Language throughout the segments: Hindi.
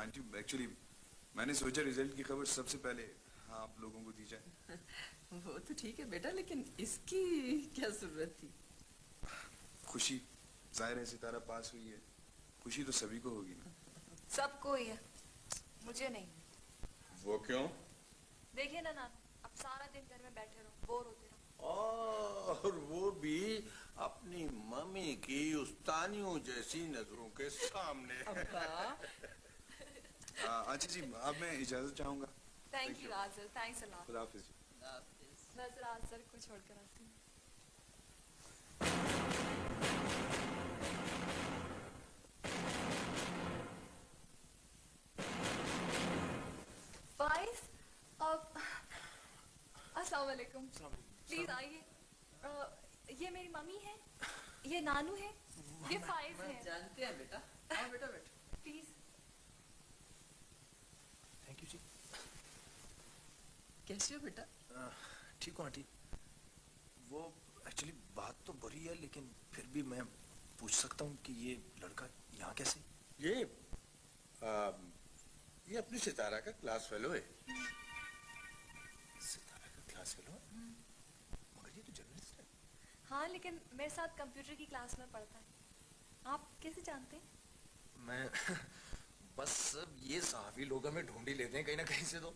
आंटी एक्चुअली मैंने सोचा रिजल्ट की खबर सबसे पहले आप लोगों को दी जाए। वो तो ठीक है बेटा, लेकिन इसकी क्या जरूरत थी? खुशी, जाहिर है सितारा पास हुई है, खुशी तो सभी को होगी ना। सबको ही है, मुझे नहीं। वो क्यों? देखिए ना नानू, अब सारा दिन घर में बैठे रहो, बोर होते रहो। और वो भी अपनी मम्मी की उस्तानियों जैसी नजरों के सामने। अच्छा जी, अब मैं इजाजत चाहूंगा। Thank you Azhar, thanks a lot. खुदा हाफिज। मैं जरा आजर को छोड़कर आती हूँ। फाइज, अस्सलाम वालेकुम। प्लीज आइए। ये मेरी मम्मी है, ये नानू है, ये फाइज है। जानते हैं बेटा। हाँ बेटा बैठो प्लीज। थैंक यू जी। कैसे हो बेटा? ठीक हूँ आंटी। वो एक्चुअली बात तो बुरी है, लेकिन फिर भी मैं पूछ सकता हूँ कि ये लड़का यहाँ कैसे? ये अपनी सितारा का क्लास फेलो है। सितारा का क्लास फेलो है? मगर ये तो जर्नलिस्ट है। हाँ, लेकिन मेरे साथ कंप्यूटर की क्लास में पढ़ता है। आप कैसे जानते हैं? मैं बस ये सहाफी लोग हमें ढूंढी लेते हैं कहीं ना कहीं से तो।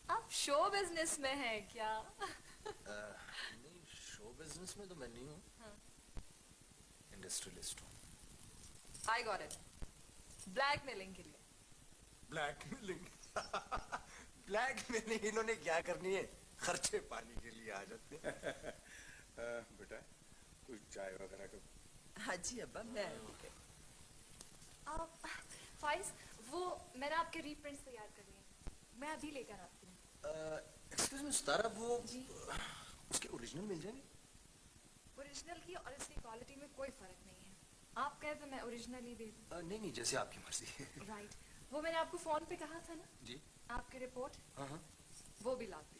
आप शो बिजनेस में हैं क्या? नहीं, शो बिजनेस में तो मैं नहीं हूँ। हाँ। इंडस्ट्रियलिस्ट हूँ। I got it. ब्लैकमेलिंग के लिए। ब्लैकमेलिंग? ब्लैकमेलिंग इन्होंने क्या करनी है? खर्चे पानी के लिए आ जाते हैं। बेटा कुछ चाय वगैरह का। हाँ जी अब्बा, मैं फाइज, वो मैंने आपके रीप्रिंट्स तैयार कर लिए, मैं अभी लेकर आती हूँ। एक्सक्यूज मी सितारा, वो जी? उसके ओरिजिनल मिल जाएंगे? ओरिजिनल की और इसकी क्वालिटी में कोई फर्क नहीं है। आप कहे तो मैं ओरिजिनल ही दे दूँ। नहीं नहीं, जैसे आपकी मर्जी। राइट, वो मैंने आपको फोन पे कहा था ना जी। आपकी रिपोर्ट, हाँ हाँ। वो भी लाती।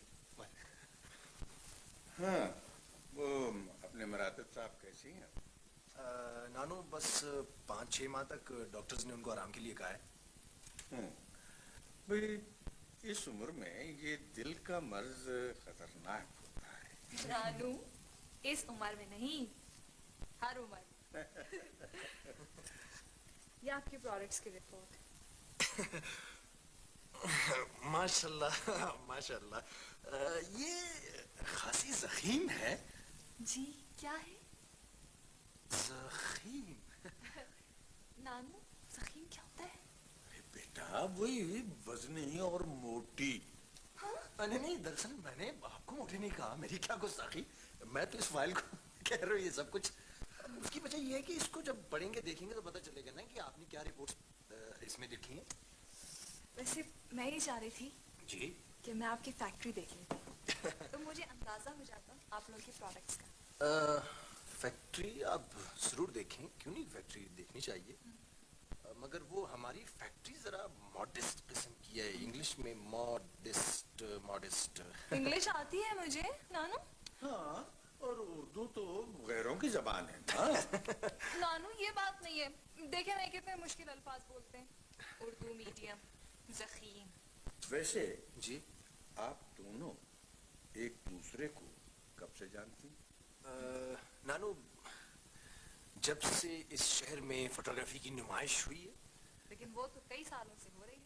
हाँ, वो अपने मरातब साहब कैसी हैं? नानू बस 5-6 माह तक डॉक्टर्स ने उनको आराम के लिए कहा है। भाई इस उम्र में ये दिल का मर्ज खतरनाक होता है। नानू, इस उम्र में नहीं, हर उम्र। ये आपके प्रोडक्ट्स की रिपोर्ट। माशाल्लाह माशाल्लाह। ये खासी जखीम है। जी क्या है? जखीम? नानू, जखीम क्या होता है? अरे बेटा वही वजनी और मोटी। हाँ? नहीं नहीं, दरअसल मैंने आपको मोटी नहीं कहा, मेरी क्या गुस्ताखी। मैं तो इस फाइल को कह रहा हूँ ये सब कुछ। उसकी वजह ये है कि इसको जब पढ़ेंगे देखेंगे तो पता चलेगा ना कि आपने क्या रिपोर्ट्स इसमें लिखी हैं। वैसे मैं ही चाह रही थी जी कि मैं आपकी फैक्ट्री देख लेती तो मुझे अंदाजा हो जाता आप लोगों के प्रोडक्ट्स का। फैक्ट्री आप जरूर देखें, क्यों नहीं, फैक्ट्री देखनी चाहिए। मगर वो हमारी फैक्ट्री जरा मॉडेस्ट किस्म की है, इंग्लिश में मॉडेस्ट। इंग्लिश आती है मुझे नानू। हाँ, और उर्दू तो गैरों की जबान है ना। नानू ये बात नहीं है, देखे नहीं कितने मुश्किल अल्फाज बोलते हैं। उर्दू मीडियम, जखीम। वैसे जी आप दोनों एक दूसरे को कब से जानती हैं? नानू, जब से इस शहर में फोटोग्राफी की नुमाइश हुई है। लेकिन वो तो कई सालों से हो रही है।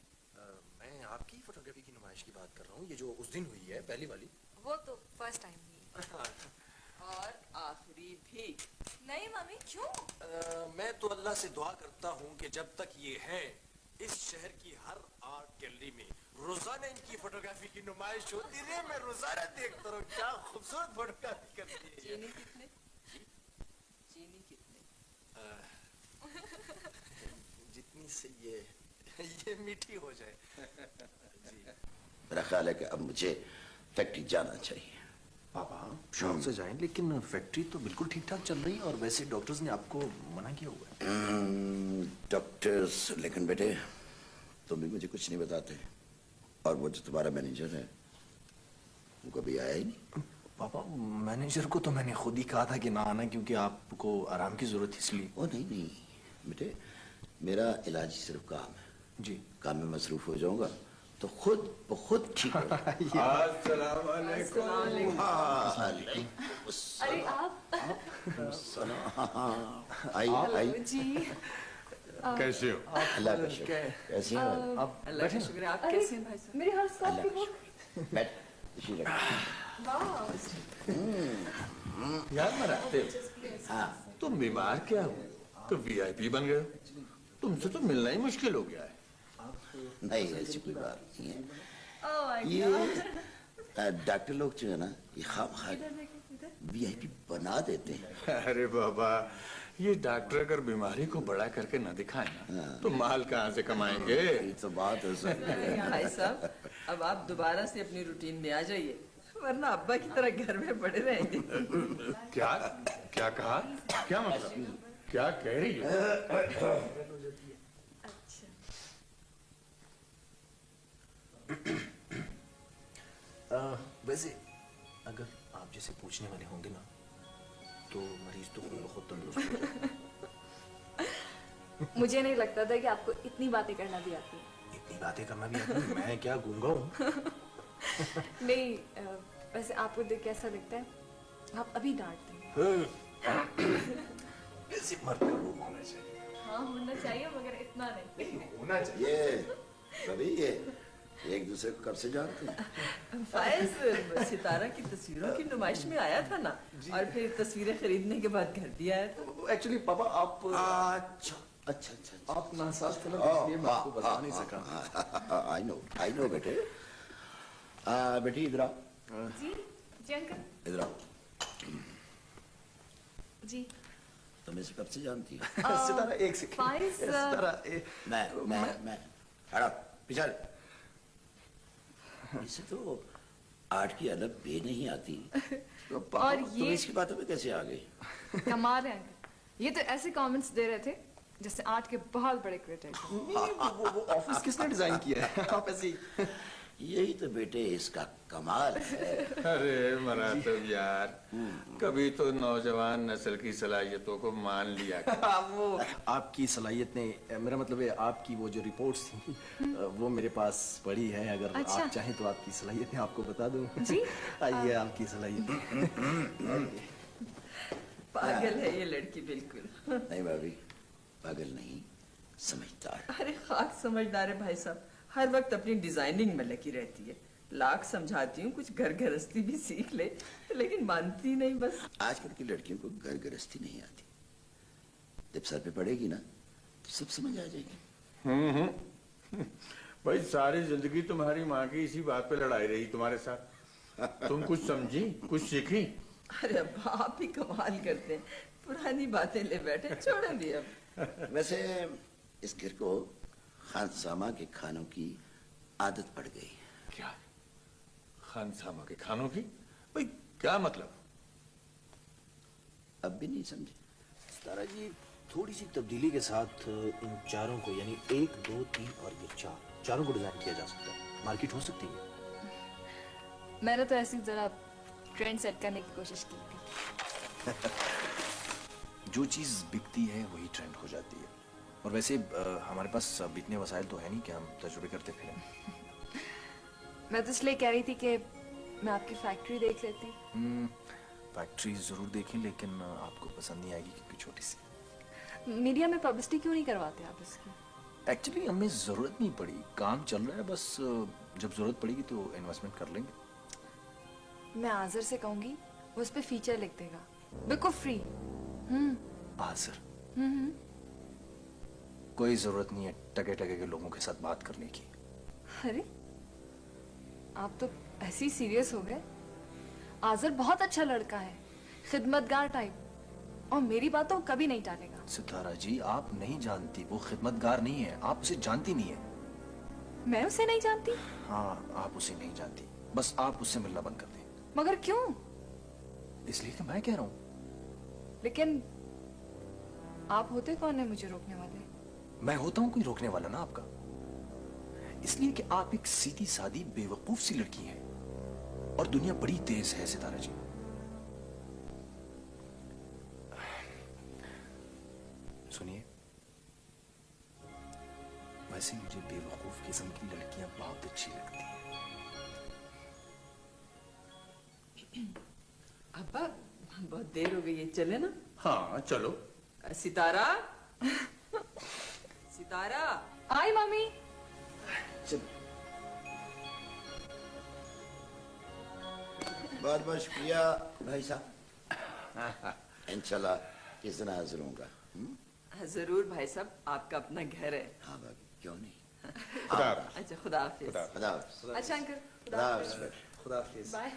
मैं आपकी फोटोग्राफी की नुमाइश की बात कर रहा हूँ, ये जो उस दिन हुई है पहली वाली। वो तो फर्स्ट टाइम हुई। और आखिरी भी नहीं मम्मी, क्यों? मैं तो अल्लाह से दुआ करता हूँ कि जब तक ये है इस शहर की हर आर्ट गैलरी में रोजाना इनकी फोटोग्राफी की नुमाइश होती रहे। मैं रोजाना देखता रहूं क्या खूबसूरत फोटोग्राफी करती है। चीनी कितने? चीनी कितने? जितनी से ये मीठी हो जाए। जी मेरा ख्याल है कि अब मुझे फैक्ट्री जाना चाहिए। पापा शौक से जाएं, लेकिन फैक्ट्री तो बिल्कुल ठीक ठाक चल रही है और वैसे डॉक्टर्स ने आपको मना किया हुआ है। डॉक्टर्स, लेकिन बेटे तुम भी मुझे कुछ नहीं बताते। और वो जो तुम्हारा मैनेजर है वो कभी आया ही नहीं। पापा मैनेजर को तो मैंने खुद ही कहा था कि ना आना, क्योंकि आपको आराम की जरूरत है इसलिए। ओ नहीं नहीं बेटे, मेरा इलाज ही सिर्फ काम है। जी। काम में मसरूफ हो जाऊंगा तो खुद बहुत ठीक होगा। अस्सलाम वालेकुम। अरे आप आई आई जी कैसे हो? अल्लाह का शुक्र। कैसे हो? अल्लाह का शुक्र है। आप अरे कैसे हैं भाई साहब? मेरे हर स्कॉप की वो बैठ इसी रख। यार मराते हो। हाँ तुम बीमार क्या हो तो वीआईपी बन गए हो। तुमसे तो मिलना ही मुश्किल हो गया है। नहीं ऐसी कोई बात नहीं है। Oh my ये डॉक्टर लोग जो है ना ये खाम वीआईपी बना देते हैं। अरे बाबा ये डॉक्टर अगर बीमारी को बड़ा करके न दिखाए ना तो माल कहाँ से कमाएंगे। ये तो बात है सर। भाई साहब, अब आप दोबारा से अपनी रूटीन में आ जाइए, वरना अब्बा की तरह घर में पड़े रहेंगे। क्या क्या कहा? क्या मतलब? क्या कह रही हो? वैसे अगर आप जैसे पूछने वाले होंगे ना तो मरीज तो बहुत तंदुरुस्त हो जाएगा। मुझे नहीं लगता था कि आपको इतनी बातें करना भी आती है। इतनी बातें करना भी आती है? मैं क्या गूंगा हूँ? नहीं वैसे आपको देख के ऐसा लगता है आप अभी डांटते हैं। ऐसे मर्द का रूप होना चाहिए। हाँ होना चाहिए मगर इतना नहीं। होना चाहिए। ये रवि ये एक दूसरे को कब से जानते हैं? फायज सितारा की तस्वीरों की नुमाइश में आया था ना, और फिर तस्वीरें खरीदने के बाद घर भी आया था। एक्चुअली पापा आप अच्छा अच्छा अच्छा आप नासाज थे ना इसलिए मैं आपको बता नहीं सका। आई नो बेटे। बेटी इधर आओ। जी जी अंकल। इधर आओ। जी तुम इसे कब से जानती हो? सितारा एक सेकंड। फाइज, सितारा मैं हटा पीछे। इसे तो आर्ट की अलग बे नहीं आती। और तुम ये इसकी बातों में कैसे आ गई? कमाल है अंकल, ये तो ऐसे कमेंट्स दे रहे थे जैसे आर्ट के बहुत बड़े क्रिटिक। वो ऑफिस किसने डिजाइन किया है? आप ऐसे ही यही तो बेटे इसका कमाल है। अरे मरातब यार, कभी तो नौजवान नस्ल की सलाहियतों को मान लिया कर। वो आपकी सलाहियत ने, मेरा मतलब है आपकी वो जो रिपोर्ट्स थी वो मेरे पास पड़ी है। अगर अच्छा। आप चाहें तो आपकी सलाहियत आपको बता दूं। जी आइए आपकी सलाहियत। पागल है ये लड़की बिल्कुल। नहीं भाभी पागल नहीं समझदार। अरे खाक समझदार है भाई साहब, हर वक्त अपनी डिजाइनिंग में लगी रहती है। लाख समझाती हूँ कुछ घर गृहस्थी भी सीख ले, लेकिन मानती नहीं बस। आजकल की लड़कियों को घर गृहस्थी नहीं आती। जब सर पे पड़ेगी ना तो सब समझ आ जाएगी। भाई सारी जिंदगी तुम्हारी माँ की इसी बात पे लड़ाई रही तुम्हारे साथ। तुम कुछ समझी, कुछ सीखी? अरे अब आप ही कमाल करते हैं, पुरानी बातें ले बैठे, छोड़ दी अब। वैसे इस घर को खानसामा के खानों की आदत पड़ गई। क्या खानसामा के खानों की? भाई क्या मतलब? अब भी नहीं समझे? सितारा जी थोड़ी सी तब्दीली के साथ इन चारों को, यानी 1 2 3 और ये चारों को डिजाइन किया जा सकता है। मार्केट हो सकती है। मैंने तो ऐसी जरा ट्रेंड सेट करने की कोशिश की थी। जो चीज बिकती है वही ट्रेंड हो जाती है। और वैसे हमारे पास इतने वसाइल तो है नहीं कि हम तजुर्बे करते फिरें। मैं तो इसलिए कह रही थी कि मैं आपकी फैक्ट्री देख लेती। फैक्ट्री जरूर देखें लेकिन आपको पसंद नहीं आएगी क्योंकि छोटी सी। मीडिया में पब्लिसिटी क्यों नहीं करवाते आप इसकी? एक्चुअली हमें जरूरत नहीं पड़ी, काम चल रहा है बस। जब जरूरत पड़ेगी तो इन्वेस्टमेंट कर लेंगे। मैं आजर से कहूंगी वो उस पे फीचर लिख देगा, बिल्कुल फ्री। आजर? कोई जरूरत नहीं है टके टके के लोगों के साथ बात करने की। अरे आप तो ऐसे ही सीरियस हो गए। आजर बहुत अच्छा लड़का है, खिदमतगार टाइप, और मेरी बातों को कभी नहीं टालेगा। सितारा जी आप नहीं जानती, वो खिदमतगार नहीं है, आप उसे जानती नहीं है। मैं उसे नहीं जानती? हाँ आप उसे नहीं जानती, बस आप उससे मिलना बंद कर दें। मगर क्यों? इसलिए कि मैं कह रहा हूँ। लेकिन आप होते कौन है मुझे रोकने वाले? मैं होता हूँ कोई रोकने वाला ना आपका, इसलिए कि आप एक सीधी सादी बेवकूफ सी लड़की हैं और दुनिया बड़ी तेज है। सितारा जी सुनिए, वैसे मुझे बेवकूफ किस्म की लड़कियां बहुत अच्छी लगती हैं। अब्बा बहुत देर हो गई है, चले ना? हाँ चलो। सितारा सितारा। आई मम्मी। बहुत बहुत शुक्रिया भाई साहब। इंशाल्लाह इस दिन हाजिर होऊंगा। जरूर भाई साहब, आपका अपना घर है। हाँ भाभी, क्यों नहीं। खुदा हाफिज। अच्छा, खुदा हाफिज। खुदा हाफिज। अच्छा अंकल, खुदा हाफिज। खुदा हाफिज। बाय।